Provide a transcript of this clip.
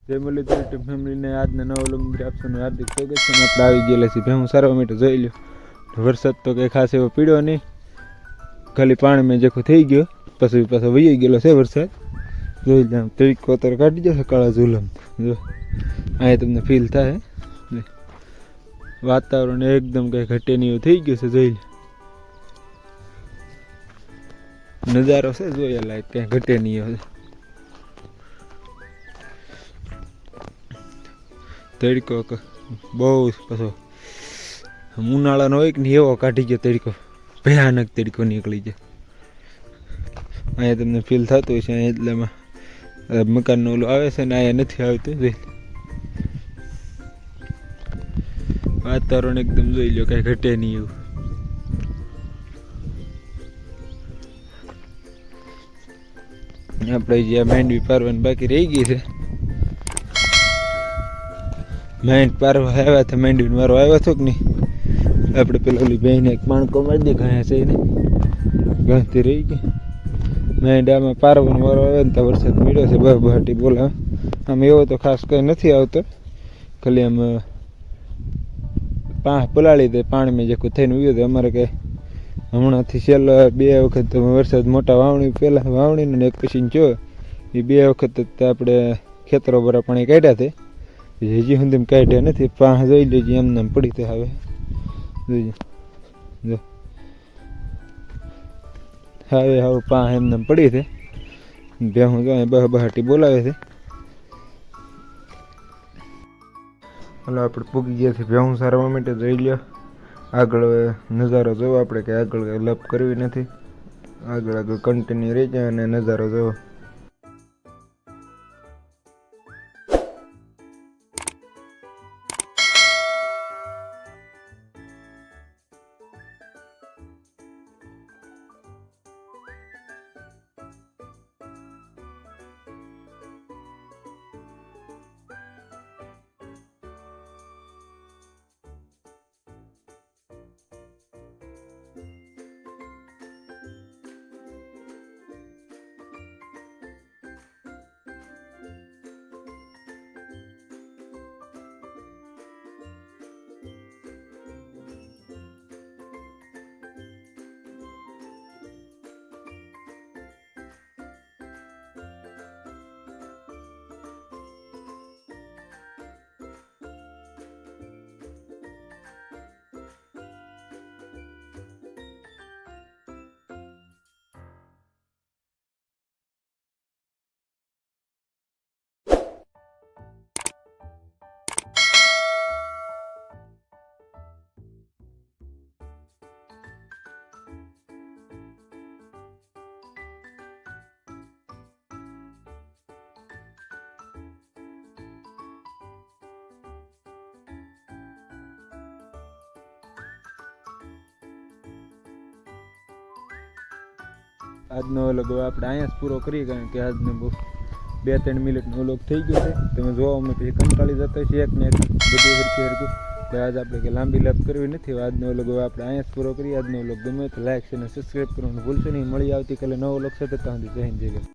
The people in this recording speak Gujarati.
જય મુરલીધર યુટ્યુબ ફેમિલીને આજના નવા વ્લોગમાં આપનું હાર્દિક સ્વાગત છે. આપણે આવી ગયેલા છીએ ભેહું સારવા માટે. જોઈ લો વરસાદ તો કંઈ ખાસ એવો પીડ્યો નહીં, ખાલી પાણી મેં જેખો થઈ ગયો, પછી પાછો વહી ગયેલો છે વરસાદ. જોઈ લો તરીકો અત્યારે કાઢી જશે કાળા ઝુલમ. જો અહીંયા તમને ફીલ થાય, વાતાવરણ એકદમ કંઈ ઘટે નહીં એવું થઈ ગયું છે. જોઈ લો નજારો છે જોયા લાયક, કંઈ ઘટે નહીં એવું. તડકો બહુ પાછો ઉનાળાનો હોય કે નહીં એવો કાઢી ગયો તડકો, ભયાનક તડકો નીકળી ગયો. અહીંયા તમને ફીલ થતું હોય છે. અહીંયા એટલામાં મકાનનો ઓલું આવે છે ને અહીંયા નથી આવતું. વાતાવરણ એકદમ જોઈ લો, કાંઈ ઘટે નહીં એવું. આપણે જ્યાં માંડવી પારવાની બાકી રહી ગઈ છે, માંડ પારવા આવ્યા હતા. માંડવીને મારો આવ્યો હતો કે નહીં, આપણે પેલા ઓલી બહેને એક માણકો મારી દે ઘાયા છે એને ઘાંથી રહી ગઈ. માંડ આમાં પારવાનો વારો આવે ને તો વરસાદ મળ્યો છે, બહાટી બોલાવે. આમ એવો તો ખાસ કંઈ નથી આવતો, ખાલી આમ પલાળી દે પાણીમાં જે થઈને ઉગ્યો હતો. અમારે કંઈ હમણાંથી છેલ્લા 2 વખત વરસાદ મોટા વાવણી પહેલાં વાવણીને એક પછી જો એ 2 વખત આપણે ખેતરો બરા પાણી કાઢ્યા છે. હજી સુધી કાઢ્યા નથી. પાંચ જોઈ લેજે એમને પડી તો હવે જોઈજો. જો હવે હવે પાંચ એમને પડી છે. ભેહું જો બહાટી બોલાવે છે. હાલો આપણે પૂગી ગયા છીએ ભેહું સારવા માટે. જોઈ લો આગળ નજારો જોવો આપણે, કે આગળ લપ કરવી નથી, આગળ કન્ટિન્યુ રહી જાય અને નજારો જોવો. આજનો વ્લોગ આપણે અહીંયા જ પૂરો કરીએ, કારણ કે આજનો બહુ 2-3 મિનિટનો વ્લોગ થઈ ગયો છે. તમે જોવા અમે પછી કંટાળી જતા છીએ એક ને એક બધું હરખી હરખું. તો આજ આપણે કે લાંબી લાભ કરવી નથી. આજનો વ્લોગ આપણે અહીંયા જ પૂરો કરીએ. આજનો વ્લોગ ગમે તો લાઈક અને સબસ્ક્રાઈબ કરવાનું ભૂલશો નહીં. મળી આવતીકાલે નવો વ્લોગ સાથે. ત્યાં સુધી જય હિન્દ જય ભારત.